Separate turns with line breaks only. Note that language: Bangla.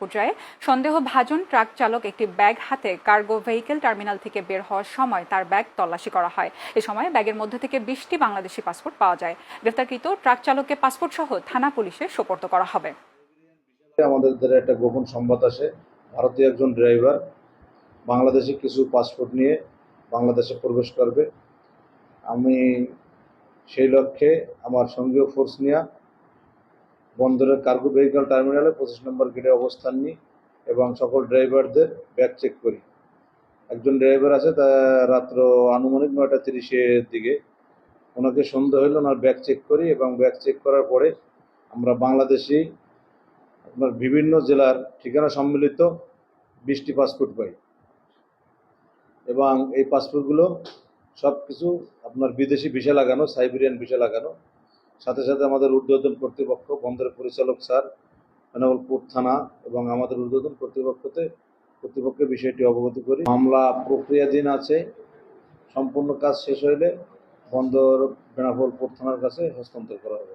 পর্যায়ে সন্দেহভাজন ট্রাক চালক একটি ব্যাগ হাতে কার্গো ভেহিকেল টার্মিনাল থেকে বের হওয়ার সময় তার ব্যাগ তল্লাশি করা হয়। এ সময় ব্যাগের মধ্যে থেকে 20টি বাংলাদেশি পাসপোর্ট পাওয়া যায়। গ্রেফতারকৃত ট্রাক চালককে পাসপোর্ট সহ থানা পুলিশে সোপর্দ করা হবে।
আমাদের একটা গোপন সংবাদ আসে, ভারতীয় একজন ড্রাইভার বাংলাদেশে কিছু পাসপোর্ট নিয়ে বাংলাদেশে প্রবেশ করবে। আমি সেই লক্ষ্যে আমার সঙ্গীয় ফোর্স নিয়ে বন্দরের কার্গো ভেহিকল টার্মিনালে 25 নম্বর গেটে অবস্থান নিই এবং সকল ড্রাইভারদের ব্যাগ চেক করি। একজন ড্রাইভার আছে, তা রাত্র আনুমানিক 9:30-এর দিকে ওনাকে সন্দেহ হইলে ওনার ব্যাগ চেক করি এবং ব্যাগ চেক করার পরে আমরা বাংলাদেশি আপনার বিভিন্ন জেলার ঠিকানা সম্মিলিত 20টি পাসপোর্ট পাই এবং এই পাসপোর্টগুলো সব কিছু আপনার বিদেশি ভিসা লাগানো, সাইবেরিয়ান ভিসা লাগানো। সাথে সাথে আমাদের ঊর্ধ্বতন কর্তৃপক্ষ, বন্দরের পরিচালক স্যার, বেনাপোল থানা এবং আমাদের ঊর্ধ্বতন কর্তৃপক্ষের বিষয়টি অবগত করি। মামলা প্রক্রিয়াধীন আছে, সম্পূর্ণ কাজ শেষ হইলে বন্দর বেনাপোল থানার কাছে হস্তান্তর করা হবে।